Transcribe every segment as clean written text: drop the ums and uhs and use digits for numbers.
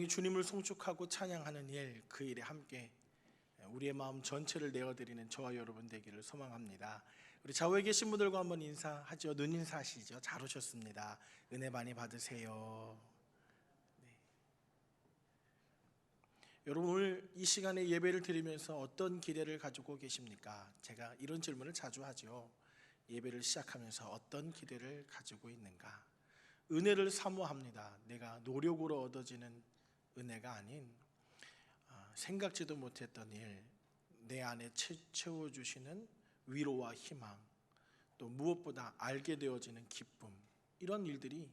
진정히 주님을 송축하고 찬양하는 일, 그 일에 함께 우리의 마음 전체를 내어드리는 저와 여러분 되기를 소망합니다. 우리 좌우에 계신 분들과 한번 인사하죠. 눈 인사하시죠. 잘 오셨습니다. 은혜 많이 받으세요. 네. 여러분, 오늘 이 시간에 예배를 드리면서 어떤 기대를 가지고 계십니까? 제가 이런 질문을 자주 하죠. 예배를 시작하면서 어떤 기대를 가지고 있는가? 은혜를 사모합니다. 내가 노력으로 얻어지는 은혜가 아닌 생각지도 못했던 일, 내 안에 채워주시는 위로와 희망, 또 무엇보다 알게 되어지는 기쁨, 이런 일들이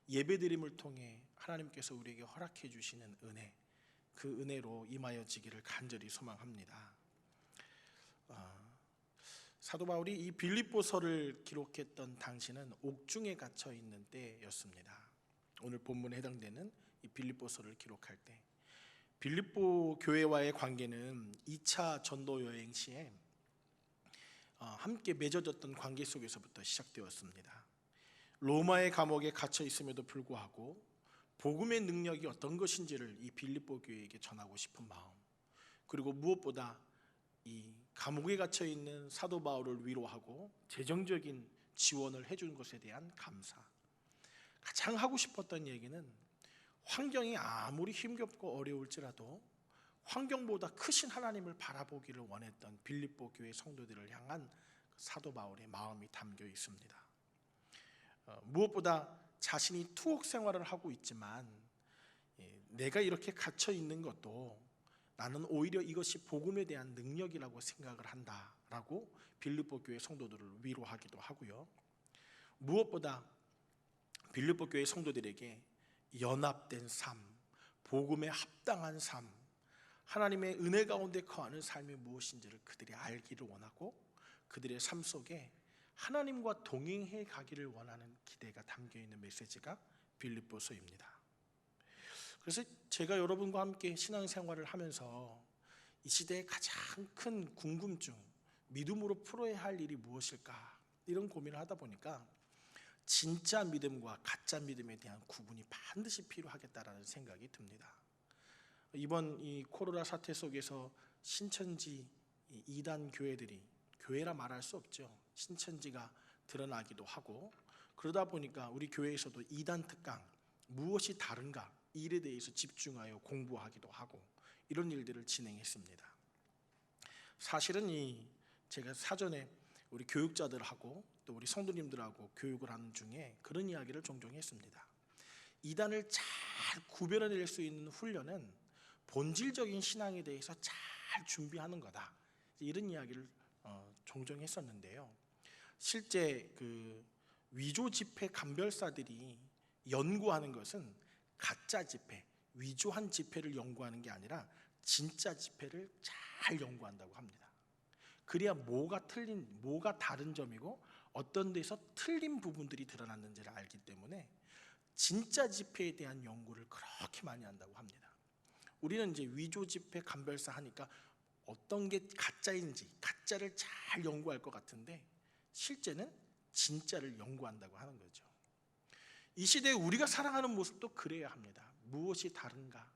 예배드림을 통해 하나님께서 우리에게 허락해 주시는 은혜, 그 은혜로 임하여지기를 간절히 소망합니다. 사도 바울이 이 빌립보서를 기록했던 당시는 옥중에 갇혀 있는 때였습니다. 오늘 본문에 해당되는 이 빌립보서를 기록할 때 빌립보 교회와의 관계는 2차 전도 여행 시에 함께 맺어졌던 관계 속에서부터 시작되었습니다. 로마의 감옥에 갇혀 있음에도 불구하고 복음의 능력이 어떤 것인지를 이 빌립보 교회에게 전하고 싶은 마음, 그리고 무엇보다 이 감옥에 갇혀 있는 사도 바울을 위로하고 재정적인 지원을 해준 것에 대한 감사, 가장 하고 싶었던 얘기는 환경이 아무리 힘겹고 어려울지라도 환경보다 크신 하나님을 바라보기를 원했던 빌립보 교회 성도들을 향한 사도 바울의 마음이 담겨 있습니다. 무엇보다 자신이 투옥 생활을 하고 있지만 내가 이렇게 갇혀 있는 것도 나는 오히려 이것이 복음에 대한 능력이라고 생각을 한다라고 빌립보 교회 성도들을 위로하기도 하고요. 무엇보다 빌립보 교회 성도들에게 연합된 삶, 복음에 합당한 삶, 하나님의 은혜 가운데 거하는 삶이 무엇인지를 그들이 알기를 원하고 그들의 삶 속에 하나님과 동행해 가기를 원하는 기대가 담겨있는 메시지가 빌립보서입니다. 그래서 제가 여러분과 함께 신앙생활을 하면서 이 시대의 가장 큰 궁금증, 믿음으로 풀어야 할 일이 무엇일까, 이런 고민을 하다 보니까 진짜 믿음과 가짜 믿음에 대한 구분이 반드시 필요하겠다라는 생각이 듭니다. 이번 이 코로나 사태 속에서 신천지 이단 교회들이, 교회라 말할 수 없죠, 신천지가 드러나기도 하고, 그러다 보니까 우리 교회에서도 이단 특강, 무엇이 다른가, 이 일에 대해서 집중하여 공부하기도 하고, 이런 일들을 진행했습니다. 사실은 제가 사전에 우리 교육자들하고 또 우리 성도님들하고 교육을 하는 중에 그런 이야기를 종종 했습니다. 이단을 잘 구별해낼 수 있는 훈련은 본질적인 신앙에 대해서 잘 준비하는 거다, 이런 이야기를 종종 했었는데요. 실제 그 위조 집회 감별사들이 연구하는 것은 가짜 집회, 위조한 집회를 연구하는 게 아니라 진짜 집회를 잘 연구한다고 합니다. 그래야 뭐가 틀린, 뭐가 다른 점이고 어떤 데서 틀린 부분들이 드러났는지를 알기 때문에 진짜 집회에 대한 연구를 그렇게 많이 한다고 합니다. 우리는 이제 위조 집회 감별사 하니까 어떤 게 가짜인지, 가짜를 잘 연구할 것 같은데 실제는 진짜를 연구한다고 하는 거죠. 이 시대에 우리가 살아가는 모습도 그래야 합니다. 무엇이 다른가?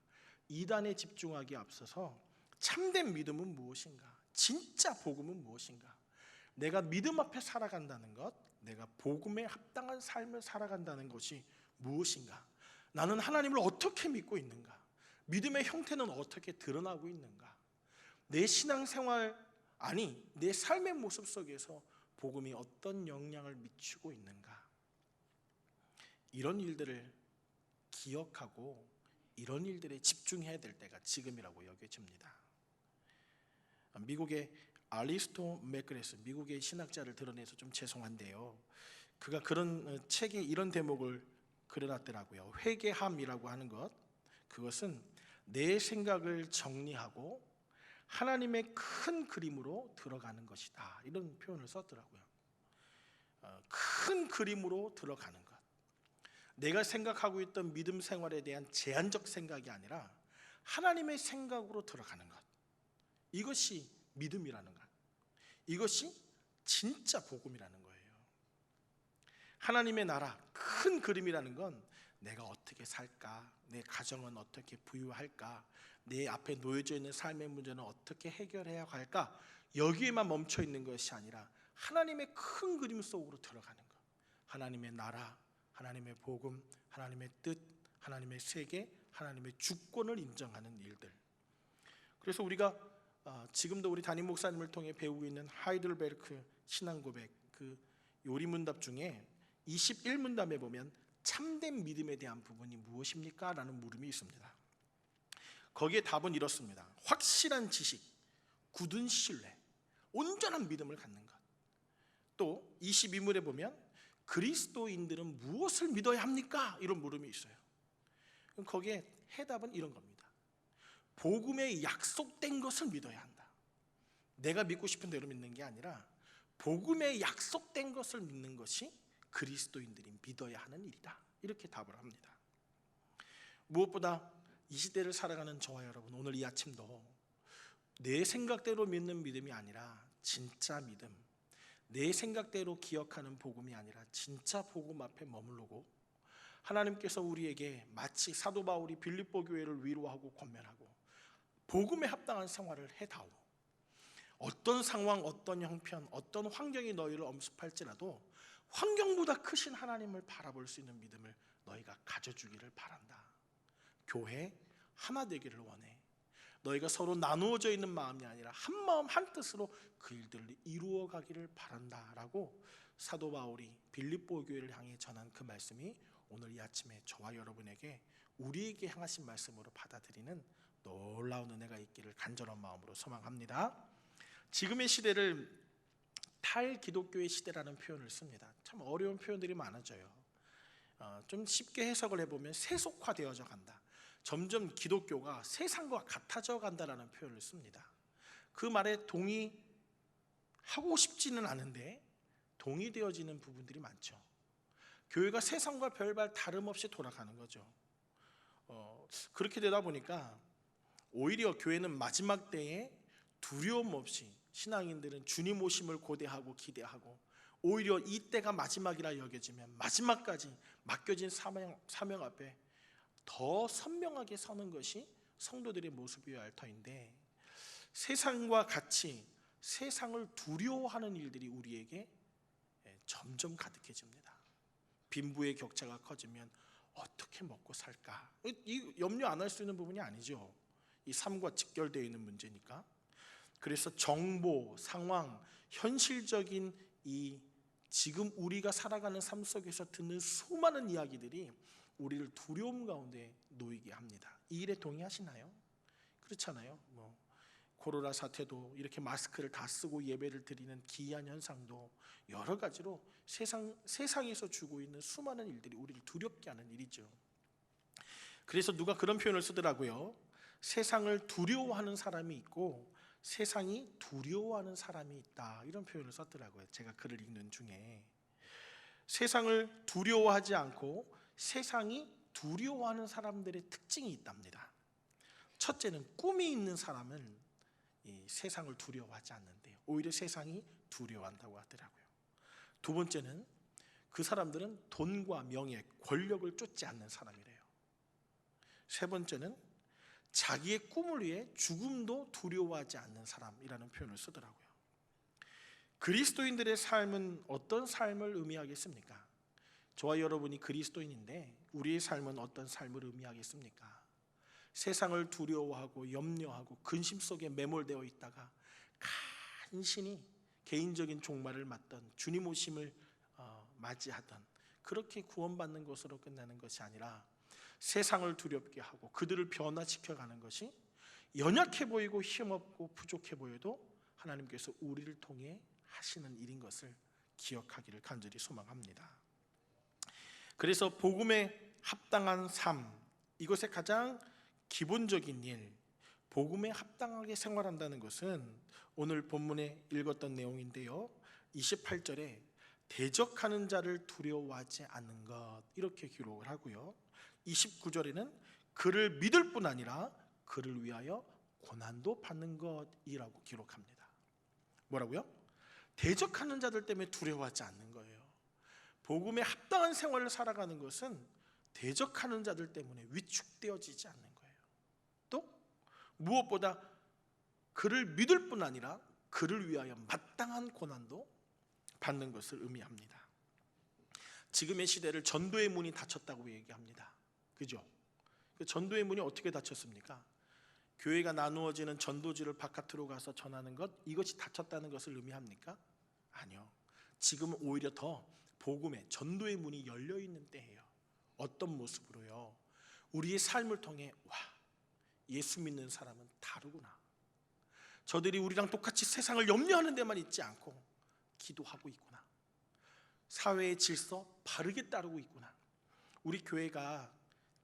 이단에 집중하기에 앞서서 참된 믿음은 무엇인가? 진짜 복음은 무엇인가? 내가 믿음 앞에 살아간다는 것, 내가 복음에 합당한 삶을 살아간다는 것이 무엇인가? 나는 하나님을 어떻게 믿고 있는가? 믿음의 형태는 어떻게 드러나고 있는가? 내 신앙생활, 아니 내 삶의 모습 속에서 복음이 어떤 영향을 미치고 있는가? 이런 일들을 기억하고 이런 일들에 집중해야 될 때가 지금이라고 여겨집니다. 미국의 알리스토 맥그레스, 미국의 신학자를 드러내서 좀 죄송한데요, 그가 그런 책에 이런 대목을 그려놨더라고요. 회개함이라고 하는 것, 그것은 내 생각을 정리하고 하나님의 큰 그림으로 들어가는 것이다, 이런 표현을 썼더라고요. 큰 그림으로 들어가는 것, 내가 생각하고 있던 믿음 생활에 대한 제한적 생각이 아니라 하나님의 생각으로 들어가는 것, 이것이 믿음이라는 것, 이것이 진짜 복음이라는 거예요. 하나님의 나라, 큰 그림이라는 건 내가 어떻게 살까? 내 가정은 어떻게 부유할까? 내 앞에 놓여져 있는 삶의 문제는 어떻게 해결해야 할까? 여기에만 멈춰 있는 것이 아니라 하나님의 큰 그림 속으로 들어가는 것. 하나님의 나라, 하나님의 복음, 하나님의 뜻, 하나님의 세계, 하나님의 주권을 인정하는 일들. 그래서 우리가 지금도 우리 담임 목사님을 통해 배우고 있는 하이델베르크 신앙고백 그 요리문답 중에 21문답에 보면 참된 믿음에 대한 부분이 무엇입니까? 라는 물음이 있습니다. 거기에 답은 이렇습니다. 확실한 지식, 굳은 신뢰, 온전한 믿음을 갖는 것. 또 22문에 보면 그리스도인들은 무엇을 믿어야 합니까? 이런 물음이 있어요. 거기에 해답은 이런 겁니다. 복음에 약속된 것을 믿어야 한다. 내가 믿고 싶은 대로 믿는 게 아니라 복음에 약속된 것을 믿는 것이 그리스도인들이 믿어야 하는 일이다. 이렇게 답을 합니다. 무엇보다 이 시대를 살아가는 저와 여러분, 오늘 이 아침도 내 생각대로 믿는 믿음이 아니라 진짜 믿음, 내 생각대로 기억하는 복음이 아니라 진짜 복음 앞에 머무르고 하나님께서 우리에게 마치 사도 바울이 빌립보 교회를 위로하고 권면하고 복음에 합당한 생활을 해다오. 어떤 상황, 어떤 형편, 어떤 환경이 너희를 엄습할지라도 환경보다 크신 하나님을 바라볼 수 있는 믿음을 너희가 가져주기를 바란다. 교회 하나 되기를 원해. 너희가 서로 나누어져 있는 마음이 아니라 한 마음 한 뜻으로 그 일들을 이루어 가기를 바란다라고 사도 바울이 빌립보 교회를 향해 전한 그 말씀이 오늘 이 아침에 저와 여러분에게 우리에게 향하신 말씀으로 받아들이는 놀라운 은혜가 있기를 간절한 마음으로 소망합니다. 지금의 시대를 탈기독교의 시대라는 표현을 씁니다. 참 어려운 표현들이 많아져요. 좀 쉽게 해석을 해보면 세속화되어져 간다. 점점 기독교가 세상과 같아져 간다라는 표현을 씁니다. 그 말에 동의하고 싶지는 않은데 동의되어지는 부분들이 많죠. 교회가 세상과 별반 다름없이 돌아가는 거죠. 그렇게 되다 보니까 오히려 교회는 마지막 때에 두려움 없이 신앙인들은 주님 오심을 고대하고 기대하고 오히려 이때가 마지막이라 여겨지면 마지막까지 맡겨진 사명 앞에 더 선명하게 서는 것이 성도들의 모습이어야 할 터인데 세상과 같이 세상을 두려워하는 일들이 우리에게 점점 가득해집니다. 빈부의 격차가 커지면 어떻게 먹고 살까? 이 염려 안 할 수 있는 부분이 아니죠. 이 삶과 직결되어 있는 문제니까. 그래서 정보, 상황, 현실적인 이 지금 우리가 살아가는 삶 속에서 듣는 수많은 이야기들이 우리를 두려움 가운데 놓이게 합니다. 이 일에 동의하시나요? 그렇잖아요. 코로나 사태도 이렇게 마스크를 다 쓰고 예배를 드리는 기이한 현상도 여러 가지로 세상에서 주고 있는 수많은 일들이 우리를 두렵게 하는 일이죠. 그래서 누가 그런 표현을 쓰더라고요. 세상을 두려워하는 사람이 있고 세상이 두려워하는 사람이 있다. 이런 표현을 썼더라고요. 제가 글을 읽는 중에 세상을 두려워하지 않고 세상이 두려워하는 사람들의 특징이 있답니다. 첫째는 꿈이 있는 사람은 이 세상을 두려워하지 않는데요. 오히려 세상이 두려워한다고 하더라고요. 두 번째는 그 사람들은 돈과 명예, 권력을 쫓지 않는 사람이래요. 세 번째는 자기의 꿈을 위해 죽음도 두려워하지 않는 사람이라는 표현을 쓰더라고요. 그리스도인들의 삶은 어떤 삶을 의미하겠습니까? 저와 여러분이 그리스도인인데 우리의 삶은 어떤 삶을 의미하겠습니까? 세상을 두려워하고 염려하고 근심 속에 매몰되어 있다가 간신히 개인적인 종말을 맞던 주님 오심을 맞이하던 그렇게 구원받는 것으로 끝나는 것이 아니라 세상을 두렵게 하고 그들을 변화시켜가는 것이 연약해 보이고 힘없고 부족해 보여도 하나님께서 우리를 통해 하시는 일인 것을 기억하기를 간절히 소망합니다. 그래서 복음에 합당한 삶, 이것의 가장 기본적인 일, 복음에 합당하게 생활한다는 것은 오늘 본문에 읽었던 내용인데요. 28절에 대적하는 자를 두려워하지 않는 것 이렇게 기록을 하고요. 29절에는 그를 믿을 뿐 아니라 그를 위하여 고난도 받는 것이라고 기록합니다. 뭐라고요? 대적하는 자들 때문에 두려워하지 않는 거예요. 복음에 합당한 생활을 살아가는 것은 대적하는 자들 때문에 위축되어지지 않는 거예요. 또 무엇보다 그를 믿을 뿐 아니라 그를 위하여 마땅한 고난도 받는 것을 의미합니다. 지금의 시대를 전도의 문이 닫혔다고 얘기합니다. 그죠? 그 전도의 문이 어떻게 닫혔습니까? 교회가 나누어지는 전도지를 바깥으로 가서 전하는 것, 이것이 닫혔다는 것을 의미합니까? 아니요. 지금은 오히려 더 복음의 전도의 문이 열려 있는 때예요. 어떤 모습으로요? 우리의 삶을 통해 와, 예수 믿는 사람은 다르구나. 저들이 우리랑 똑같이 세상을 염려하는 데만 있지 않고 기도하고 있구나. 사회의 질서 바르게 따르고 있구나. 우리 교회가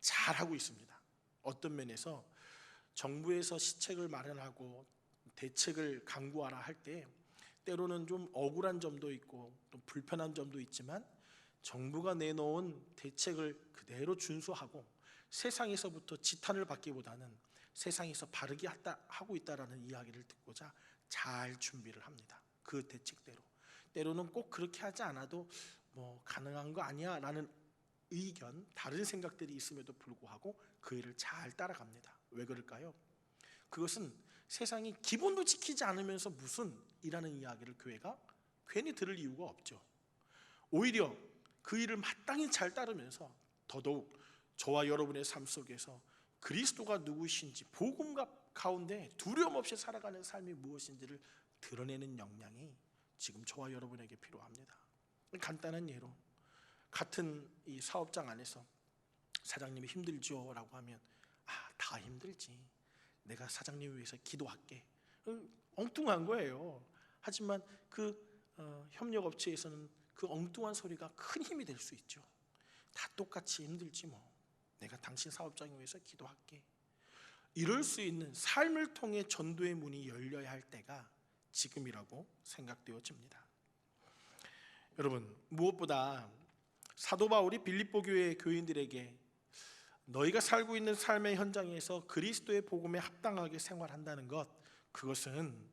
잘하고 있습니다. 어떤 면에서 정부에서 시책을 마련하고 대책을 강구하라 할 때 때로는 좀 억울한 점도 있고 또 불편한 점도 있지만 정부가 내놓은 대책을 그대로 준수하고 세상에서부터 지탄을 받기보다는 세상에서 바르게 하고 있다라는 이야기를 듣고자 잘 준비를 합니다. 그 대책대로. 때로는 꼭 그렇게 하지 않아도 뭐 가능한 거 아니야 라는 의견, 다른 생각들이 있음에도 불구하고 그 일을 잘 따라갑니다. 왜 그럴까요? 그것은 세상이 기본도 지키지 않으면서 무슨 이라는 이야기를 교회가 괜히 들을 이유가 없죠. 오히려 그 일을 마땅히 잘 따르면서 더더욱 저와 여러분의 삶 속에서 그리스도가 누구신지 복음 가운데 두려움 없이 살아가는 삶이 무엇인지를 드러내는 역량이 지금 저와 여러분에게 필요합니다. 간단한 예로 같은 이 사업장 안에서 사장님이 힘들죠 라고 하면 다 힘들지. 내가 사장님 위해서 기도할게. 엉뚱한 거예요. 하지만 그 협력업체에서는 그 엉뚱한 소리가 큰 힘이 될 수 있죠. 다 똑같이 힘들지 뭐. 내가 당신 사업장을 위해서 기도할게. 이럴 수 있는 삶을 통해 전도의 문이 열려야 할 때가 지금이라고 생각되어집니다. 여러분, 무엇보다 사도 바울이 빌립보 교회 교인들에게 너희가 살고 있는 삶의 현장에서 그리스도의 복음에 합당하게 생활한다는 것, 그것은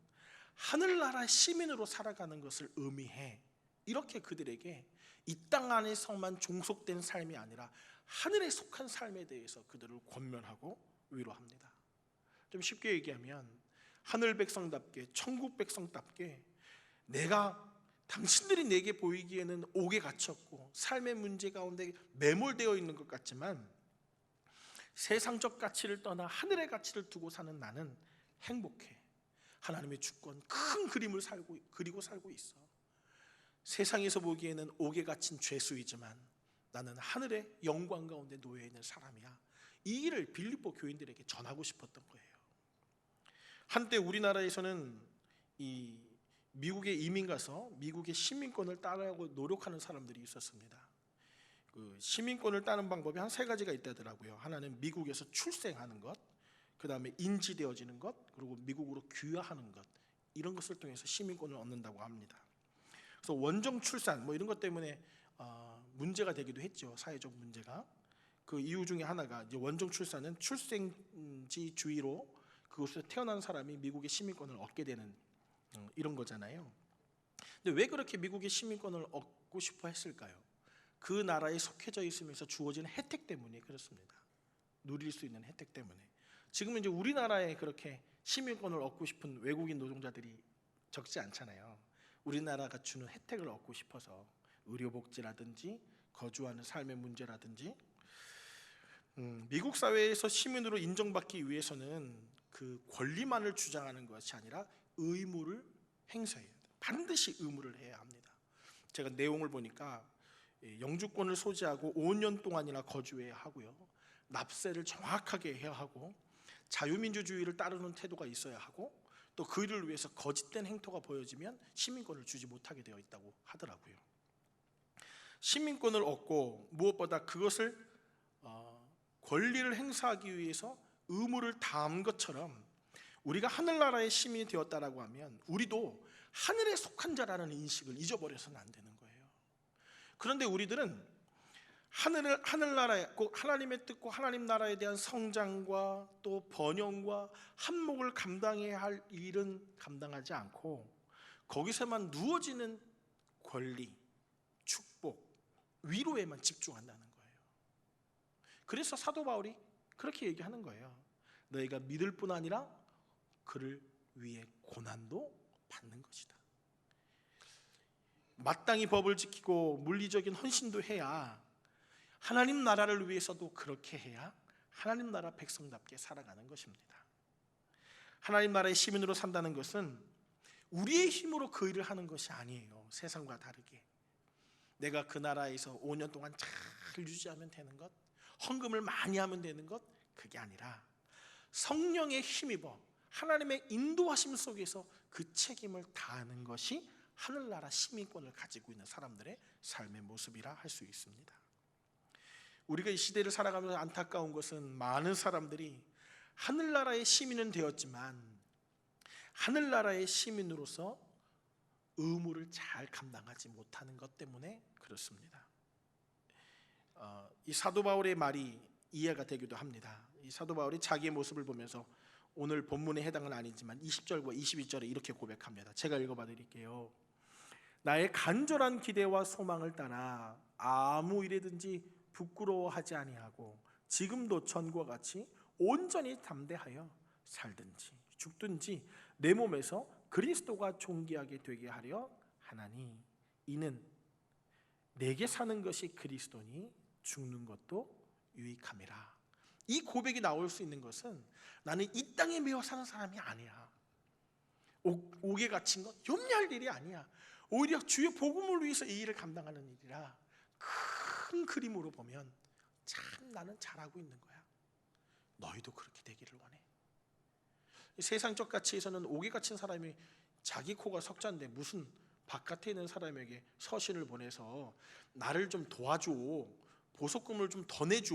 하늘나라 시민으로 살아가는 것을 의미해. 이렇게 그들에게 이 땅 안에서만 종속된 삶이 아니라 하늘에 속한 삶에 대해서 그들을 권면하고 위로합니다. 좀 쉽게 얘기하면 하늘 백성답게, 천국 백성답게 내가 당신들이 내게 보이기에는 옥에 갇혔고 삶의 문제 가운데 매몰되어 있는 것 같지만 세상적 가치를 떠나 하늘의 가치를 두고 사는 나는 행복해. 하나님의 주권 큰 그림을 그리고 살고 있어. 세상에서 보기에는 옥에 갇힌 죄수이지만 나는 하늘의 영광 가운데 놓여 있는 사람이야. 이 일을 빌립보 교인들에게 전하고 싶었던 거예요. 한때 우리나라에서는 이 미국에 이민 가서 미국의 시민권을 따려고 노력하는 사람들이 있었습니다. 그 시민권을 따는 방법이 한 3가지가 있다더라고요. 하나는 미국에서 출생하는 것, 그 다음에 인지되어지는 것, 그리고 미국으로 귀화하는 것, 이런 것을 통해서 시민권을 얻는다고 합니다. 그래서 원정 출산 뭐 이런 것 때문에 문제가 되기도 했죠. 사회적 문제가. 그 이유 중에 하나가 이제 원정 출산은 출생지 주의로 그곳에서 태어난 사람이 미국의 시민권을 얻게 되는 이런 거잖아요. 근데 왜 그렇게 미국의 시민권을 얻고 싶어 했을까요? 그 나라에 속해져 있으면서 주어지는 혜택 때문에 그렇습니다. 누릴 수 있는 혜택 때문에. 지금은 이제 우리나라에 그렇게 시민권을 얻고 싶은 외국인 노동자들이 적지 않잖아요. 우리나라가 주는 혜택을 얻고 싶어서 의료복지라든지 거주하는 삶의 문제라든지 미국 사회에서 시민으로 인정받기 위해서는 그 권리만을 주장하는 것이 아니라 의무를 행사해야 돼요. 반드시 의무를 해야 합니다. 제가 내용을 보니까 영주권을 소지하고 5년 동안이나 거주해야 하고요. 납세를 정확하게 해야 하고 자유민주주의를 따르는 태도가 있어야 하고 또 그 일을 위해서 거짓된 행토가 보여지면 시민권을 주지 못하게 되어 있다고 하더라고요. 시민권을 얻고 무엇보다 그것을 권리를 행사하기 위해서 의무를 다한 것처럼 우리가 하늘나라의 시민이 되었다라고 하면 우리도 하늘에 속한 자라는 인식을 잊어버려서는 안 되는 거예요. 그런데 우리들은 하늘나라에 꼭 하나님의 뜻과 하나님 나라에 대한 성장과 또 번영과 한몫을 감당해야 할 일은 감당하지 않고 거기서만 누워지는 권리, 축복, 위로에만 집중한다는 거예요. 그래서 사도 바울이 그렇게 얘기하는 거예요. 너희가 믿을 뿐 아니라 그를 위해 고난도 받는 것이다. 마땅히 법을 지키고 물리적인 헌신도 해야, 하나님 나라를 위해서도 그렇게 해야 하나님 나라 백성답게 살아가는 것입니다. 하나님 나라의 시민으로 산다는 것은 우리의 힘으로 그 일을 하는 것이 아니에요. 세상과 다르게 내가 그 나라에서 5년 동안 잘 유지하면 되는 것, 헌금을 많이 하면 되는 것, 그게 아니라 성령의 힘입어 하나님의 인도하심 속에서 그 책임을 다하는 것이 하늘나라 시민권을 가지고 있는 사람들의 삶의 모습이라 할 수 있습니다. 우리가 이 시대를 살아가면서 안타까운 것은 많은 사람들이 하늘나라의 시민은 되었지만 하늘나라의 시민으로서 의무를 잘 감당하지 못하는 것 때문에 그렇습니다. 이 사도 바울의 말이 이해가 되기도 합니다. 이 사도 바울이 자기의 모습을 보면서 오늘 본문에 해당은 아니지만 20절과 22절에 이렇게 고백합니다. 제가 읽어봐 드릴게요. 나의 간절한 기대와 소망을 따라 아무 일에든지 부끄러워하지 아니하고 지금도 전과 같이 온전히 담대하여 살든지 죽든지 내 몸에서 그리스도가 존귀하게 되게 하려 하나니 이는 내게 사는 것이 그리스도니 죽는 것도 유익함이라. 이 고백이 나올 수 있는 것은 나는 이 땅에 매여 사는 사람이 아니야. 옥에 갇힌 것 염려할 일이 아니야. 오히려 주의 복음을 위해서 이 일을 감당하는 일이라. 큰 그림으로 보면 참 나는 잘하고 있는 거야. 너희도 그렇게 되기를 원해. 세상적 가치에서는 옥에 갇힌 사람이 자기 코가 석자인데 무슨 바깥에 있는 사람에게 서신을 보내서 나를 좀 도와줘, 보석금을 좀 더 내줘,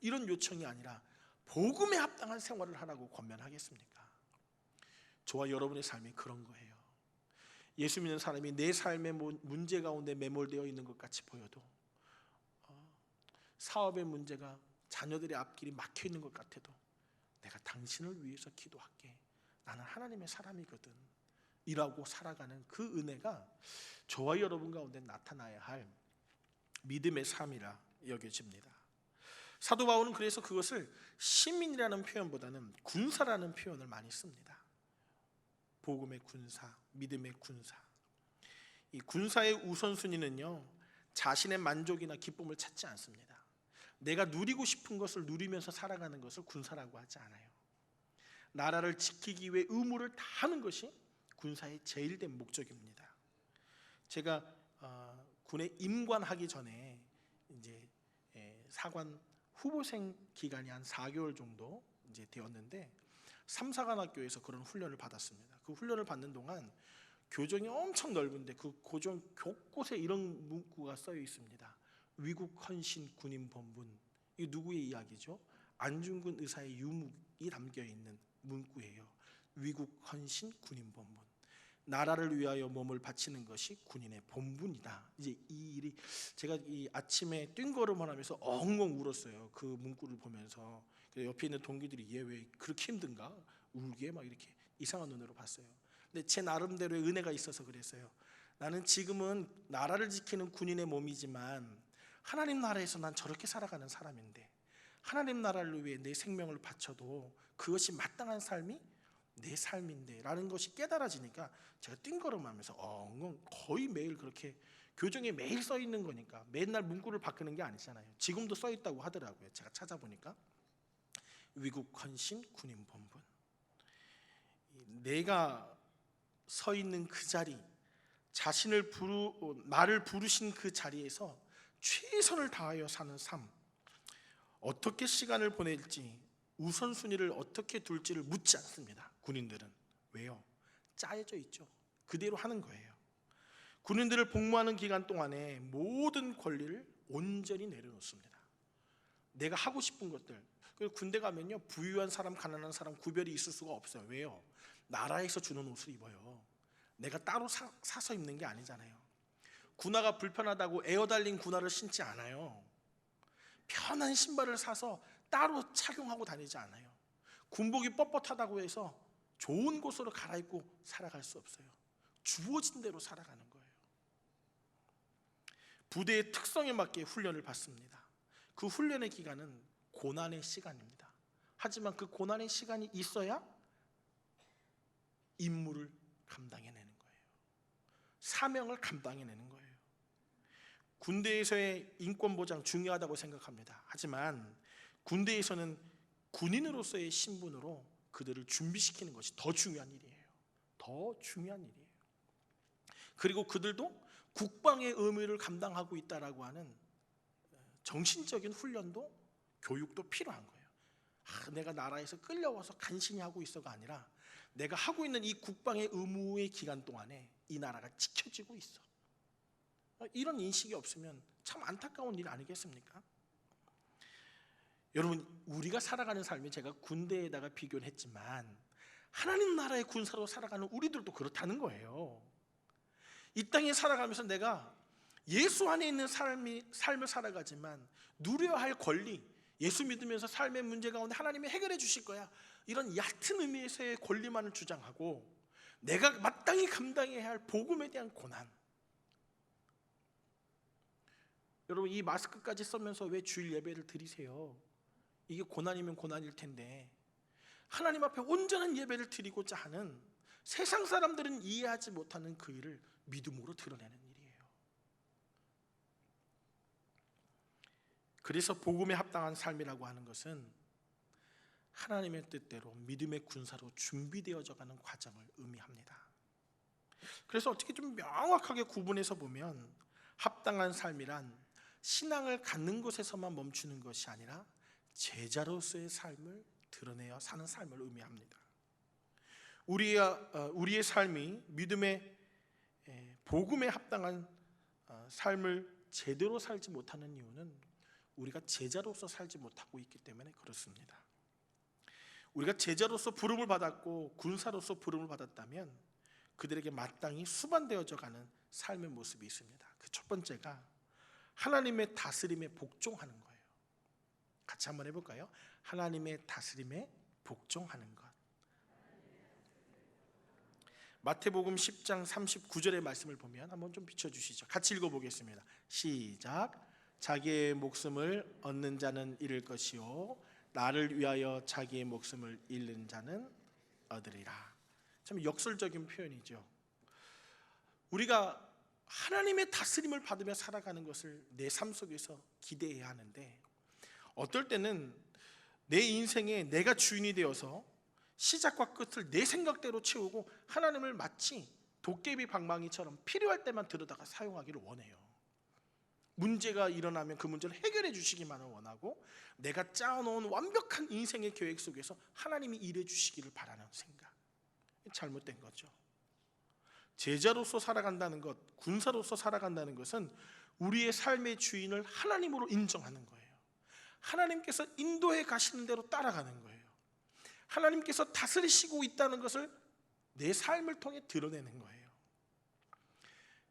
이런 요청이 아니라 복음에 합당한 생활을 하라고 권면하겠습니까? 저와 여러분의 삶이 그런 거예요. 예수 믿는 사람이 내 삶의 문제 가운데 매몰되어 있는 것 같이 보여도, 사업의 문제가 자녀들의 앞길이 막혀 있는 것 같아도 내가 당신을 위해서 기도할게, 나는 하나님의 사람이거든, 이라고 살아가는 그 은혜가 저와 여러분 가운데 나타나야 할 믿음의 삶이라 여겨집니다. 사도 바울은 그래서 그것을 시민이라는 표현보다는 군사라는 표현을 많이 씁니다. 복음의 군사, 믿음의 군사. 이 군사의 우선순위는요, 자신의 만족이나 기쁨을 찾지 않습니다. 내가 누리고 싶은 것을 누리면서 살아가는 것을 군사라고 하지 않아요. 나라를 지키기 위해 의무를 다하는 것이 군사의 제일된 목적입니다. 제가 군에 임관하기 전에 이제 사관 후보생 기간이 한 4개월 정도 이제 되었는데 3사관학교에서 그런 훈련을 받았습니다. 그 훈련을 받는 동안 교정이 엄청 넓은데 그 교정 곳곳에 이런 문구가 써여 있습니다. 위국 헌신 군인 본분. 이 누구의 이야기죠? 안중근 의사의 유묵이 담겨 있는 문구예요. 위국 헌신 군인 본분. 나라를 위하여 몸을 바치는 것이 군인의 본분이다. 이제 이 일이 제가 이 아침에 뛴걸음을 하면서 엉엉 울었어요. 그 문구를 보면서. 옆에 있는 동기들이 얘 왜 그렇게 힘든가? 울게 막 이렇게 이상한 눈으로 봤어요. 근데 제 나름대로의 은혜가 있어서 그랬어요. 나는 지금은 나라를 지키는 군인의 몸이지만 하나님 나라에서 난 저렇게 살아가는 사람인데 하나님 나라를 위해 내 생명을 바쳐도 그것이 마땅한 삶이 내 삶인데 라는 것이 깨달아지니까 제가 띵걸음하면서 엉엉 거의 매일 그렇게 교정에 매일 써 있는 거니까 맨날 문구를 바꾸는 게 아니잖아요. 지금도 써 있다고 하더라고요. 제가 찾아보니까 위국 헌신 군인 본분. 내가 서 있는 그 자리, 나를 부르신 그 자리에서 최선을 다하여 사는 삶, 어떻게 시간을 보낼지, 우선순위를 어떻게 둘지를 묻지 않습니다. 군인들은. 왜요? 짜여져 있죠. 그대로 하는 거예요. 군인들을 복무하는 기간 동안에 모든 권리를 온전히 내려놓습니다. 내가 하고 싶은 것들. 그리고 군대 가면요, 부유한 사람, 가난한 사람 구별이 있을 수가 없어요. 왜요? 나라에서 주는 옷을 입어요. 내가 따로 사서 입는 게 아니잖아요. 군화가 불편하다고 에어달린 군화를 신지 않아요. 편한 신발을 사서 따로 착용하고 다니지 않아요. 군복이 뻣뻣하다고 해서 좋은 곳으로 갈아입고 살아갈 수 없어요. 주어진 대로 살아가는 거예요. 부대의 특성에 맞게 훈련을 받습니다. 그 훈련의 기간은 고난의 시간입니다. 하지만 그 고난의 시간이 있어야 임무를 감당해내는 거예요. 사명을 감당해내는 거예요. 군대에서의 인권 보장 중요하다고 생각합니다. 하지만 군대에서는 군인으로서의 신분으로 그들을 준비시키는 것이 더 중요한 일이에요. 더 중요한 일이에요. 그리고 그들도 국방의 의무를 감당하고 있다라고 하는 정신적인 훈련도 교육도 필요한 거예요. 내가 나라에서 끌려와서 간신히 하고 있어가 아니라 내가 하고 있는 이 국방의 의무의 기간 동안에 이 나라가 지켜지고 있어. 이런 인식이 없으면 참 안타까운 일 아니겠습니까? 여러분, 우리가 살아가는 삶이 제가 군대에다가 비교를 했지만 하나님 나라의 군사로 살아가는 우리들도 그렇다는 거예요. 이 땅에 살아가면서 내가 예수 안에 있는 삶을 살아가지만 누려야 할 권리, 예수 믿으면서 삶의 문제 가운데 하나님이 해결해 주실 거야, 이런 얕은 의미에서의 권리만을 주장하고 내가 마땅히 감당해야 할 복음에 대한 고난. 여러분, 이 마스크까지 쓰면서 왜 주일 예배를 드리세요? 이게 고난이면 고난일 텐데 하나님 앞에 온전한 예배를 드리고자 하는 세상 사람들은 이해하지 못하는 그 일을 믿음으로 드러내는 일이에요. 그래서 복음에 합당한 삶이라고 하는 것은 하나님의 뜻대로 믿음의 군사로 준비되어져 가는 과정을 의미합니다. 그래서 어떻게 좀 명확하게 구분해서 보면 합당한 삶이란 신앙을 갖는 것에서만 멈추는 것이 아니라 제자로서의 삶을 드러내어 사는 삶을 의미합니다. 우리의 삶이 믿음의 복음에 합당한 삶을 제대로 살지 못하는 이유는 우리가 제자로서 살지 못하고 있기 때문에 그렇습니다. 우리가 제자로서 부름을 받았고 군사로서 부름을 받았다면 그들에게 마땅히 수반되어져 가는 삶의 모습이 있습니다. 그 첫 번째가 하나님의 다스림에 복종하는 거예요. 같이 한번 해볼까요? 하나님의 다스림에 복종하는 것. 마태복음 10장 39절의 말씀을 보면 한번 좀 비춰주시죠. 같이 읽어보겠습니다. 시작. 자기의 목숨을 얻는 자는 잃을 것이요 나를 위하여 자기의 목숨을 잃는 자는 얻으리라. 참 역설적인 표현이죠. 우리가 하나님의 다스림을 받으며 살아가는 것을 내 삶 속에서 기대해야 하는데 어떨 때는 내 인생에 내가 주인이 되어서 시작과 끝을 내 생각대로 채우고 하나님을 마치 도깨비 방망이처럼 필요할 때만 들여다가 사용하기를 원해요. 문제가 일어나면 그 문제를 해결해 주시기만을 원하고 내가 짜놓은 완벽한 인생의 계획 속에서 하나님이 일해 주시기를 바라는 생각, 잘못된 거죠. 제자로서 살아간다는 것, 군사로서 살아간다는 것은 우리의 삶의 주인을 하나님으로 인정하는 거예요. 하나님께서 인도해 가시는 대로 따라가는 거예요. 하나님께서 다스리시고 있다는 것을 내 삶을 통해 드러내는 거예요.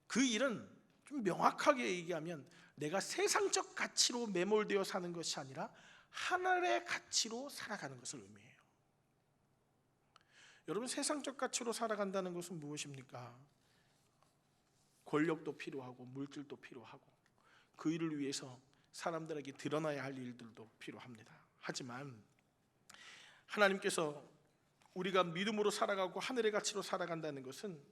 그 일은 좀 명확하게 얘기하면 내가 세상적 가치로 매몰되어 사는 것이 아니라 하늘의 가치로 살아가는 것을 의미해요. 여러분, 세상적 가치로 살아간다는 것은 무엇입니까? 권력도 필요하고 물질도 필요하고 그 일을 위해서 사람들에게 드러나야 할 일들도 필요합니다. 하지만 하나님께서 우리가 믿음으로 살아가고 하늘의 가치로 살아간다는 것은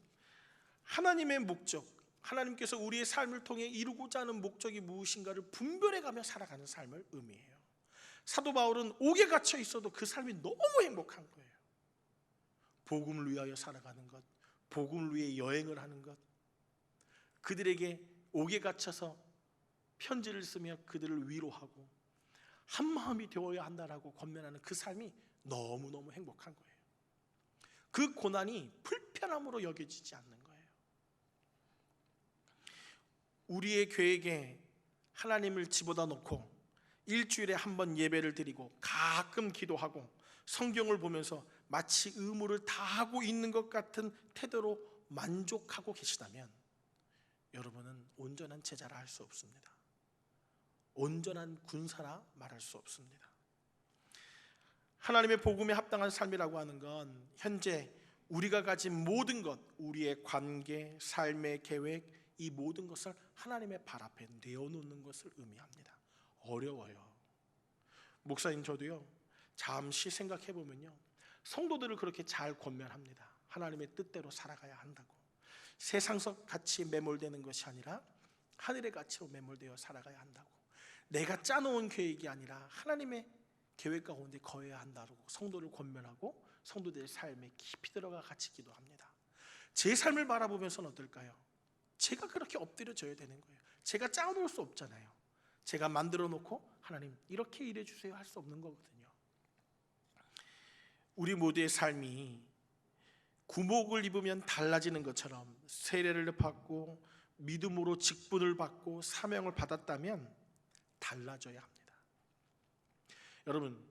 하나님의 목적, 하나님께서 우리의 삶을 통해 이루고자 하는 목적이 무엇인가를 분별해가며 살아가는 삶을 의미해요. 사도 바울은 옥에 갇혀 있어도 그 삶이 너무 행복한 거예요. 복음을 위하여 살아가는 것, 복음을 위해 여행을 하는 것, 그들에게 옥에 갇혀서 편지를 쓰며 그들을 위로하고 한마음이 되어야 한다라고 권면하는 그 삶이 너무너무 행복한 거예요. 그 고난이 불편함으로 여겨지지 않는 거예요. 우리의 계획에 하나님을 집어다 놓고 일주일에 한 번 예배를 드리고 가끔 기도하고 성경을 보면서 마치 의무를 다하고 있는 것 같은 태도로 만족하고 계시다면 여러분은 온전한 제자라 할 수 없습니다. 온전한 군사라 말할 수 없습니다. 하나님의 복음에 합당한 삶이라고 하는 건 현재 우리가 가진 모든 것, 우리의 관계, 삶의 계획, 이 모든 것을 하나님의 발 앞에 내어놓는 것을 의미합니다. 어려워요. 목사인 저도요, 잠시 생각해 보면요, 성도들을 그렇게 잘 권면합니다. 하나님의 뜻대로 살아가야 한다고. 세상적 가치에 매몰되는 것이 아니라 하늘의 가치로 매몰되어 살아가야 한다고. 내가 짜놓은 계획이 아니라 하나님의 계획 가운데 거해야 한다고 성도를 권면하고 성도들의 삶에 깊이 들어가 같이 기도합니다. 제 삶을 바라보면서는 어떨까요? 제가 그렇게 엎드려져야 되는 거예요. 제가 짜놓을 수 없잖아요. 제가 만들어 놓고 하나님 이렇게 일해 주세요 할 수 없는 거거든요. 우리 모두의 삶이 구복을 입으면 달라지는 것처럼 세례를 받고 믿음으로 직분을 받고 사명을 받았다면 달라져야 합니다. 여러분,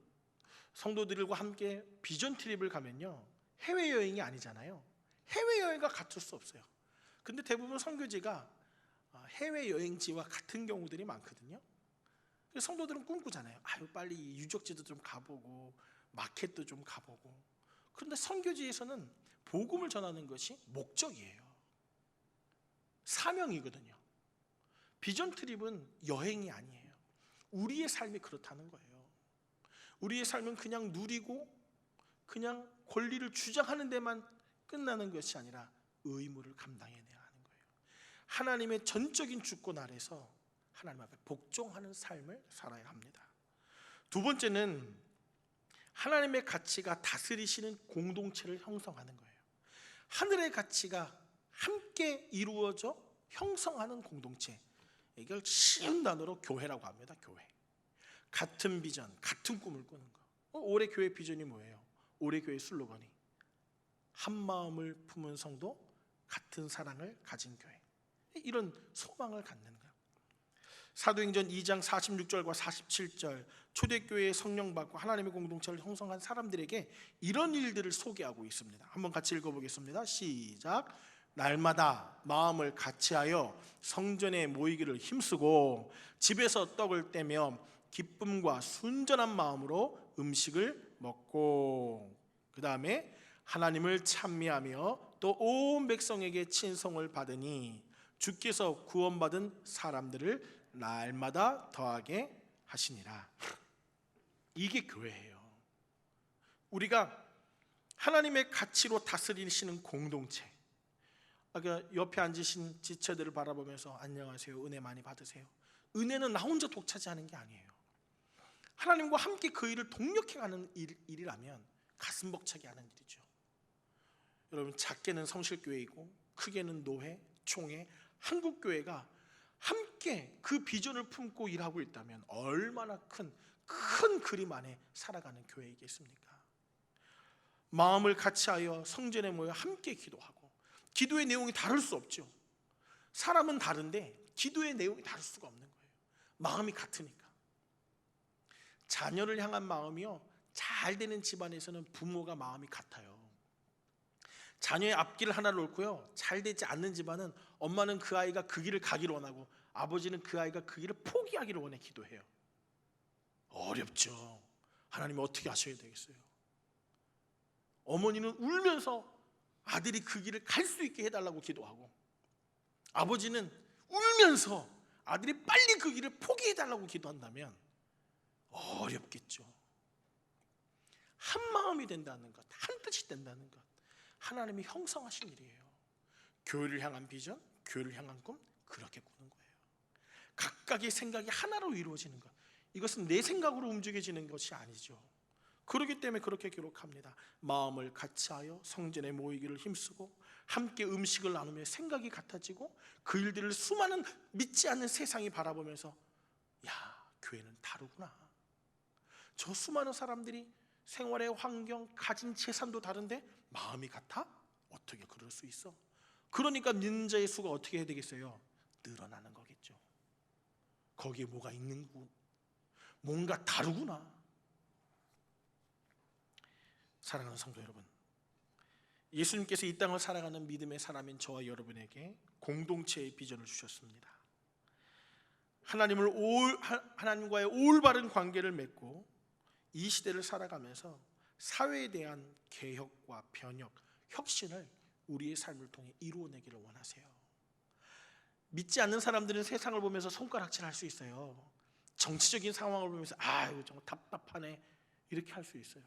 성도들과 함께 비전 트립을 가면요, 해외여행이 아니잖아요. 해외여행과 같을 수 없어요. 근데 대부분 선교지가 해외여행지와 같은 경우들이 많거든요. 성도들은 꿈꾸잖아요. 아유, 빨리 유적지도 좀 가보고 마켓도 좀 가보고. 그런데 선교지에서는 복음을 전하는 것이 목적이에요. 사명이거든요. 비전 트립은 여행이 아니에요. 우리의 삶이 그렇다는 거예요. 우리의 삶은 그냥 누리고 그냥 권리를 주장하는 데만 끝나는 것이 아니라 의무를 감당해내야 하는 거예요. 하나님의 전적인 주권 아래서 하나님 앞에 복종하는 삶을 살아야 합니다. 두 번째는 하나님의 가치가 다스리시는 공동체를 형성하는 거예요. 하늘의 가치가 함께 이루어져 형성하는 공동체, 이걸 쉬운 단어로 교회라고 합니다. 교회. 같은 비전, 같은 꿈을 꾸는 거. 올해 교회 비전이 뭐예요? 올해 교회 슬로건이 한 마음을 품은 성도, 같은 사랑을 가진 교회. 이런 소망을 갖는 거예요. 사도행전 2장 46절과 47절, 초대교회의 성령 받고 하나님의 공동체를 형성한 사람들에게 이런 일들을 소개하고 있습니다. 한번 같이 읽어보겠습니다. 시작. 날마다 마음을 같이하여 성전에 모이기를 힘쓰고 집에서 떡을 떼며 기쁨과 순전한 마음으로 음식을 먹고, 그 다음에 하나님을 찬미하며 또 온 백성에게 친송을 받으니 주께서 구원받은 사람들을 날마다 더하게 하시니라. 이게 교회예요. 우리가 하나님의 가치로 다스리시는 공동체. 옆에 앉으신 지체들을 바라보면서 안녕하세요, 은혜 많이 받으세요. 은혜는 나 혼자 독차지하는 게 아니에요. 하나님과 함께 그 일을 동력해가는 일이라면 가슴 벅차게 하는 일이죠. 여러분, 작게는 성실교회이고 크게는 노회, 총회, 한국교회가 함께 그 비전을 품고 일하고 있다면 얼마나 큰 그림 안에 살아가는 교회이겠습니까? 마음을 같이하여 성전에 모여 함께 기도하고, 기도의 내용이 다를 수 없죠. 사람은 다른데 기도의 내용이 다를 수가 없는 거예요. 마음이 같으니까. 자녀를 향한 마음이요, 잘 되는 집안에서는 부모가 마음이 같아요. 자녀의 앞길을 하나 놓고요, 잘 되지 않는 집안은 엄마는 그 아이가 그 길을 가기를 원하고 아버지는 그 아이가 그 길을 포기하기를 원해 기도해요. 어렵죠. 하나님 어떻게 하셔야 되겠어요? 어머니는 울면서 아들이 그 길을 갈 수 있게 해달라고 기도하고, 아버지는 울면서 아들이 빨리 그 길을 포기해달라고 기도한다면 어렵겠죠. 한 마음이 된다는 것, 한 뜻이 된다는 것, 하나님이 형성하신 일이에요. 교회를 향한 비전, 교회를 향한 꿈, 그렇게 꾸는 거예요. 각각의 생각이 하나로 이루어지는 것, 이것은 내 생각으로 움직여지는 것이 아니죠. 그렇기 때문에 그렇게 기록합니다. 마음을 같이하여 성전에 모이기를 힘쓰고 함께 음식을 나누며 생각이 같아지고, 그 일들을 수많은 믿지 않는 세상이 바라보면서 야, 교회는 다르구나. 저 수많은 사람들이 생활의 환경, 가진 재산도 다른데 마음이 같아? 어떻게 그럴 수 있어? 그러니까 믿는 자의 수가 어떻게 해야 되겠어요? 늘어나는 거겠죠. 거기에 뭐가 있는군, 뭔가 다르구나. 사랑하는 성도 여러분, 예수님께서 이 땅을 살아가는 믿음의 사람인 저와 여러분에게 공동체의 비전을 주셨습니다. 하나님과의 올바른 관계를 맺고 이 시대를 살아가면서 사회에 대한 개혁과 변혁, 혁신을 우리의 삶을 통해 이루어내기를 원하세요. 믿지 않는 사람들은 세상을 보면서 손가락질할 수 있어요. 정치적인 상황을 보면서 이거 정말 답답하네 이렇게 할 수 있어요.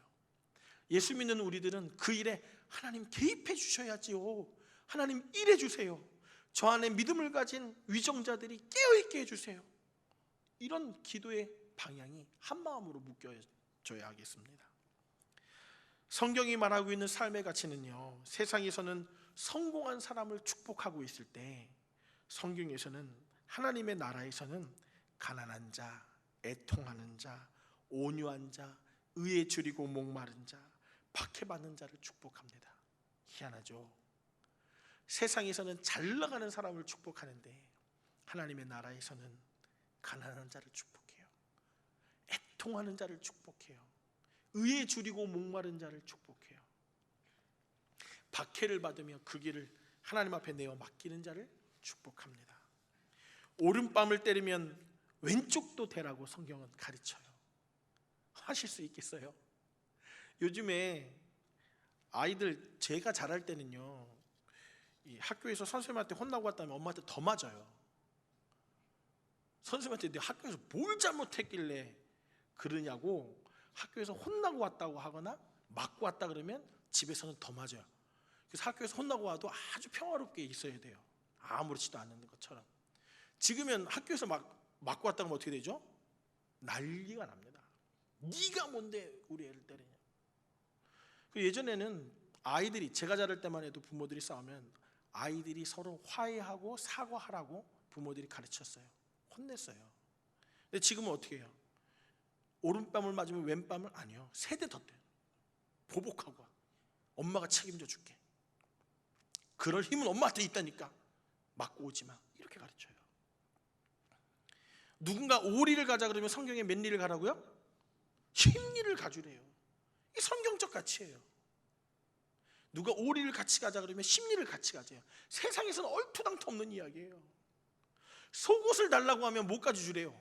예수 믿는 우리들은 그 일에 하나님 개입해 주셔야지요. 하나님 일해 주세요. 저 안에 믿음을 가진 위정자들이 깨어있게 해주세요. 이런 기도의 방향이 한마음으로 묶여져야 하겠습니다. 성경이 말하고 있는 삶의 가치는요, 세상에서는 성공한 사람을 축복하고 있을 때 성경에서는 하나님의 나라에서는 가난한 자, 애통하는 자, 온유한 자, 의에 줄이고 목마른 자, 박해받는 자를 축복합니다. 희한하죠. 세상에서는 잘 나가는 사람을 축복하는데 하나님의 나라에서는 가난한 자를 축복해요. 애통하는 자를 축복해요. 의에 줄이고 목마른 자를 축복해요. 박해를 받으며 그 길을 하나님 앞에 내어 맡기는 자를 축복합니다. 오른뺨을 때리면 왼쪽도 대라고 성경은 가르쳐요. 하실 수 있겠어요? 요즘에 아이들 제가 자랄 때는요, 이 학교에서 선생님한테 혼나고 왔다면 엄마한테 더 맞아요. 선생님한테 내 학교에서 뭘 잘못했길래 그러냐고 학교에서 혼나고 왔다고 하거나 맞고 왔다 그러면 집에서는 더 맞아요. 그래서 학교에서 혼나고 와도 아주 평화롭게 있어야 돼요. 아무렇지도 않는 것처럼. 지금은 학교에서 맞고 왔다 그러면 어떻게 되죠? 난리가 납니다. 네가 뭔데 우리 애를 때리냐. 예전에는 아이들이, 제가 자랄 때만 해도 부모들이 싸우면 아이들이 서로 화해하고 사과하라고 부모들이 가르쳤어요. 혼냈어요. 근데 지금은 어떻게 해요? 오른뺨을 맞으면 왼뺨을 아니요, 세대 더 때려. 보복하고 엄마가 책임져 줄게. 그럴 힘은 엄마한테 있다니까 맞고 오지 마. 이렇게 가르쳐요. 누군가 오리를 가자 그러면 성경에 몇 리를 가라고요? 십리를 가주래요. 이게 성경적 가치예요. 누가 오리를 같이 가자 그러면 십리를 같이 가재요. 세상에서는 얼토당토 없는 이야기예요. 속옷을 달라고 하면 뭐까지 주래요?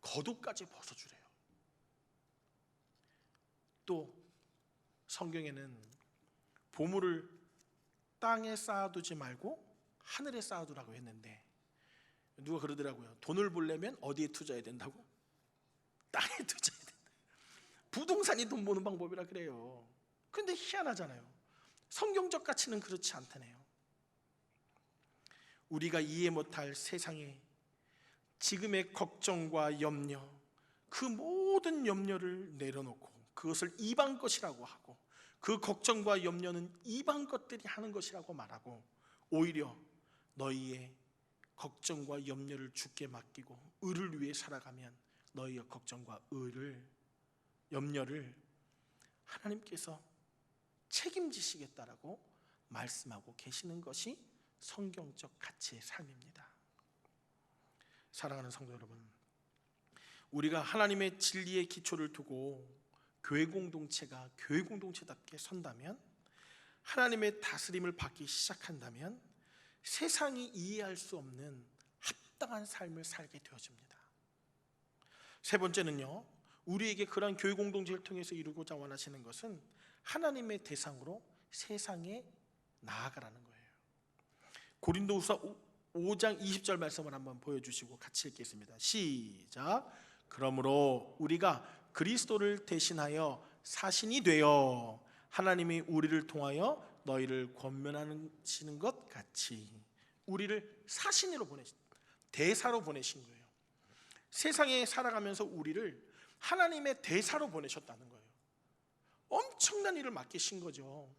겉옷까지 벗어주래요. 또 성경에는 보물을 땅에 쌓아두지 말고 하늘에 쌓아두라고 했는데 누가 그러더라고요. 돈을 벌려면 어디에 투자해야 된다고? 땅에 투자해야 된다. 부동산이 돈 버는 방법이라 그래요. 근데 희한하잖아요. 성경적 가치는 그렇지 않다네요. 우리가 이해 못할 세상에 지금의 걱정과 염려, 그 모든 염려를 내려놓고 그것을 이방 것이라고 하고, 그 걱정과 염려는 이방 것들이 하는 것이라고 말하고, 오히려 너희의 걱정과 염려를 주께 맡기고 의를 위해 살아가면 너희의 걱정과 염려를 하나님께서 책임지시겠다라고 말씀하고 계시는 것이 성경적 가치의 삶입니다. 사랑하는 성도 여러분, 우리가 하나님의 진리의 기초를 두고 교회 공동체가 교회 공동체답게 선다면, 하나님의 다스림을 받기 시작한다면 세상이 이해할 수 없는 합당한 삶을 살게 되어집니다. 세 번째는요, 우리에게 그러한 교회 공동체를 통해서 이루고자 원하시는 것은 하나님의 대상으로 세상에 나아가라는 거예요. 고린도후서 5장 20절 말씀을 한번 보여주시고 같이 읽겠습니다. 시작. 그러므로 우리가 그리스도를 대신하여 사신이 되어 하나님이 우리를 통하여 너희를 권면하시는 것 같이 우리를 사신으로 대사로 보내신 거예요. 세상에 살아가면서 우리를 하나님의 대사로 보내셨다는 거예요. 엄청난 일을 맡기신 거죠.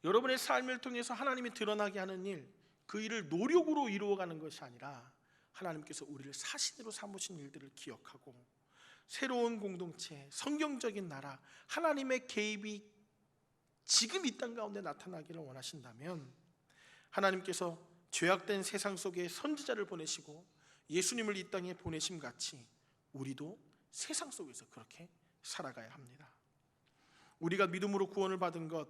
여러분의 삶을 통해서 하나님이 드러나게 하는 일, 그 일을 노력으로 이루어가는 것이 아니라 하나님께서 우리를 사신으로 삼으신 일들을 기억하고 새로운 공동체, 성경적인 나라, 하나님의 개입이 지금 이 땅 가운데 나타나기를 원하신다면, 하나님께서 죄악된 세상 속에 선지자를 보내시고 예수님을 이 땅에 보내심 같이 우리도 세상 속에서 그렇게 살아가야 합니다. 우리가 믿음으로 구원을 받은 것,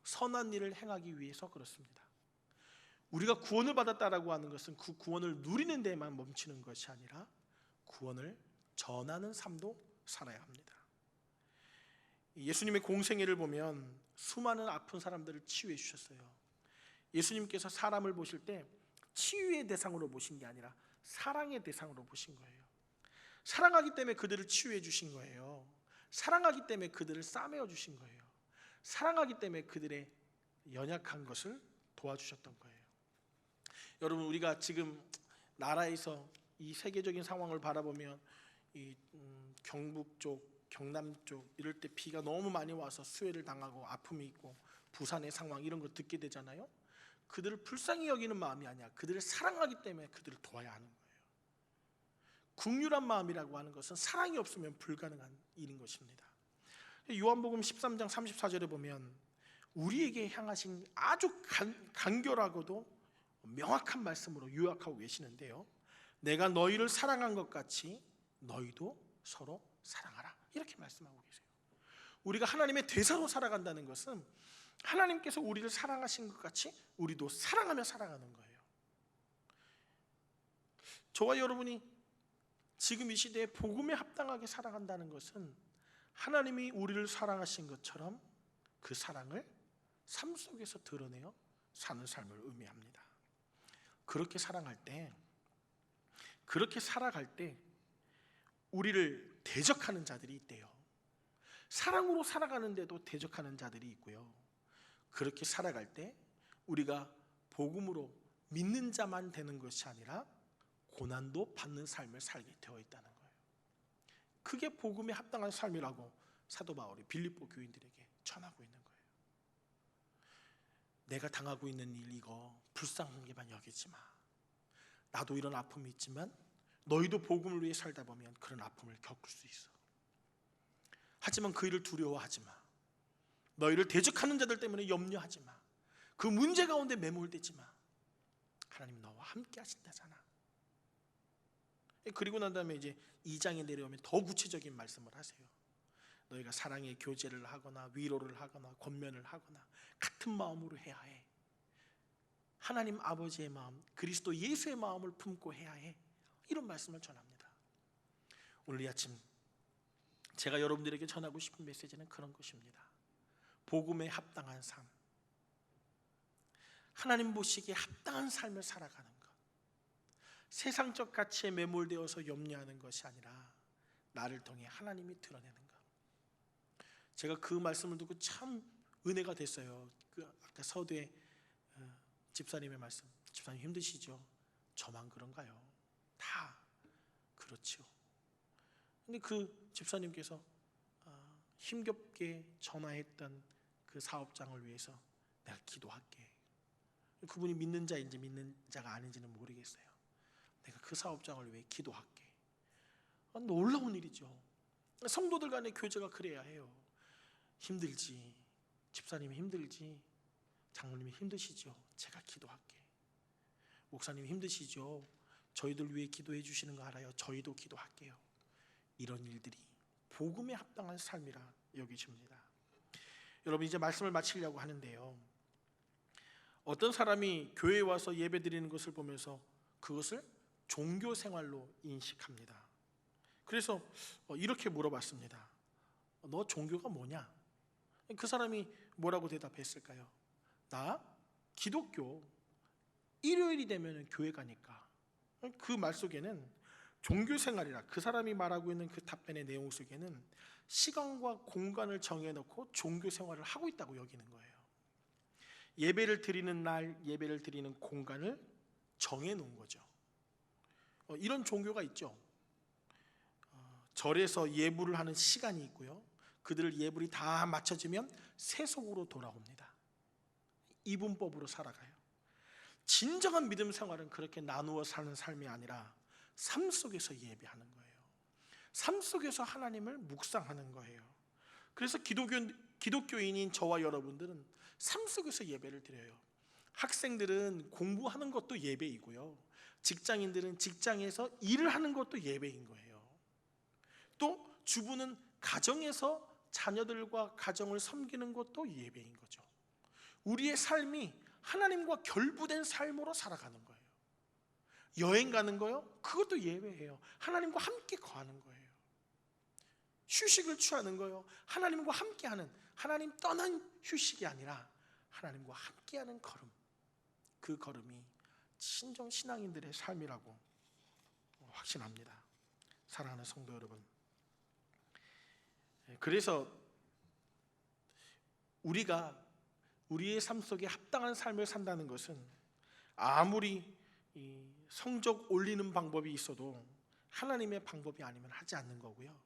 선한 일을 행하기 위해서 그렇습니다. 우리가 구원을 받았다라고 하는 것은 그 구원을 누리는 데만 멈추는 것이 아니라 구원을 전하는 삶도 살아야 합니다. 예수님의 공생애를 보면 수많은 아픈 사람들을 치유해 주셨어요. 예수님께서 사람을 보실 때 치유의 대상으로 보신 게 아니라 사랑의 대상으로 보신 거예요. 사랑하기 때문에 그들을 치유해 주신 거예요. 사랑하기 때문에 그들을 싸매어 주신 거예요. 사랑하기 때문에 그들의 연약한 것을 도와주셨던 거예요. 여러분, 우리가 지금 나라에서 이 세계적인 상황을 바라보면 이 경북 쪽, 경남 쪽 이럴 때 비가 너무 많이 와서 수해를 당하고 아픔이 있고 부산의 상황 이런 거 듣게 되잖아요. 그들을 불쌍히 여기는 마음이 아니야. 그들을 사랑하기 때문에 그들을 도와야 하는 거예요. 긍휼한 마음이라고 하는 것은 사랑이 없으면 불가능한 일인 것입니다. 요한복음 13장 34절에 보면 우리에게 향하신 아주 간결하고도 명확한 말씀으로 요약하고 계시는데요. 내가 너희를 사랑한 것 같이 너희도 서로 사랑하라, 이렇게 말씀하고 계세요. 우리가 하나님의 대사로 살아간다는 것은 하나님께서 우리를 사랑하신 것 같이 우리도 사랑하며 살아가는 거예요. 저와 여러분이 지금 이 시대에 복음에 합당하게 살아간다는 것은 하나님이 우리를 사랑하신 것처럼 그 사랑을 삶 속에서 드러내어 사는 삶을 의미합니다. 그렇게 사랑할 때, 그렇게 살아갈 때 우리를 대적하는 자들이 있대요. 사랑으로 살아가는데도 대적하는 자들이 있고요. 그렇게 살아갈 때 우리가 복음으로 믿는 자만 되는 것이 아니라 고난도 받는 삶을 살게 되어 있다는 거예요. 그게 복음에 합당한 삶이라고 사도 바울이 빌립보 교인들에게 전하고 있는 거예요. 내가 당하고 있는 일 이거 불쌍한 게만 여기지 마. 나도 이런 아픔이 있지만 너희도 복음을 위해 살다 보면 그런 아픔을 겪을 수 있어. 하지만 그 일을 두려워하지 마. 너희를 대적하는 자들 때문에 염려하지 마. 그 문제 가운데 매몰되지 마. 하나님 너와 함께 하신다잖아. 그리고 난 다음에 이제 2장에 내려오면 더 구체적인 말씀을 하세요. 너희가 사랑의 교제를 하거나 위로를 하거나 권면을 하거나 같은 마음으로 해야 해. 하나님 아버지의 마음, 그리스도 예수의 마음을 품고 해야 해. 이런 말씀을 전합니다. 오늘 이 아침 제가 여러분들에게 전하고 싶은 메시지는 그런 것입니다. 복음에 합당한 삶, 하나님 보시기에 합당한 삶을 살아가는 것, 세상적 가치에 매몰되어서 염려하는 것이 아니라 나를 통해 하나님이 드러내는 것. 제가 그 말씀을 듣고 참 은혜가 됐어요. 아까 서두에 집사님의 말씀, 집사님 힘드시죠? 저만 그런가요? 다 그렇죠. 근데 그 집사님께서 힘겹게 전화했던 그 사업장을 위해서 내가 기도할게. 그분이 믿는 자인지 믿는 자가 아닌지는 모르겠어요. 내가 그 사업장을 위해 기도할게. 놀라운 일이죠. 성도들 간의 교제가 그래야 해요. 힘들지, 집사님이 힘들지, 장로님이 힘드시죠? 제가 기도할게. 목사님이 힘드시죠? 저희들 위해 기도해 주시는 거 알아요. 저희도 기도할게요. 이런 일들이 복음에 합당한 삶이라 여기십니다. 여러분, 이제 말씀을 마치려고 하는데요. 어떤 사람이 교회에 와서 예배 드리는 것을 보면서 그것을 종교 생활로 인식합니다. 그래서 이렇게 물어봤습니다. 너 종교가 뭐냐? 그 사람이 뭐라고 대답했을까요? 나 기독교, 일요일이 되면 교회 가니까. 그 말 속에는 종교 생활이라, 그 사람이 말하고 있는 그 답변의 내용 속에는 시간과 공간을 정해놓고 종교 생활을 하고 있다고 여기는 거예요. 예배를 드리는 날, 예배를 드리는 공간을 정해놓은 거죠. 이런 종교가 있죠. 절에서 예불을 하는 시간이 있고요. 그들 예불이 다 맞춰지면 세속으로 돌아옵니다. 이분법으로 살아가요. 진정한 믿음 생활은 그렇게 나누어 사는 삶이 아니라 삶 속에서 예배하는 거예요. 삶 속에서 하나님을 묵상하는 거예요. 그래서 기독교인인 저와 여러분들은 삶 속에서 예배를 드려요. 학생들은 공부하는 것도 예배이고요. 직장인들은 직장에서 일을 하는 것도 예배인 거예요. 또 주부는 가정에서 자녀들과 가정을 섬기는 것도 예배인 거죠. 우리의 삶이 하나님과 결부된 삶으로 살아가는 거예요. 여행 가는 거요? 그것도 예배예요. 하나님과 함께 거하는 거예요. 휴식을 취하는 거요. 하나님과 함께하는, 하나님 떠난 휴식이 아니라 하나님과 함께하는 걸음. 그 걸음이 진정 신앙인들의 삶이라고 확신합니다. 사랑하는 성도 여러분, 그래서 우리가 우리의 삶 속에 합당한 삶을 산다는 것은 아무리 이 성적 올리는 방법이 있어도 하나님의 방법이 아니면 하지 않는 거고요.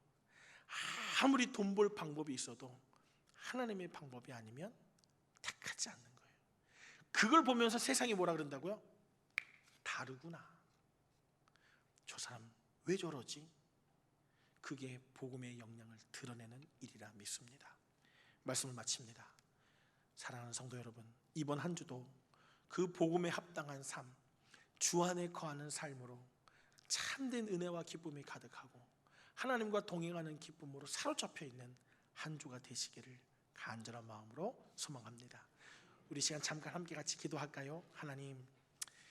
아무리 돈 벌 방법이 있어도 하나님의 방법이 아니면 택하지 않는 거예요. 그걸 보면서 세상이 뭐라 그런다고요? 다르구나. 저 사람 왜 저러지? 그게 복음의 영향을 드러내는 일이라 믿습니다. 말씀을 마칩니다. 사랑하는 성도 여러분, 이번 한 주도 그 복음에 합당한 삶, 주 안에 거하는 삶으로 참된 은혜와 기쁨이 가득하고 하나님과 동행하는 기쁨으로 사로잡혀 있는 한 주가 되시기를 간절한 마음으로 소망합니다. 우리 시간 잠깐 함께 같이 기도할까요? 하나님,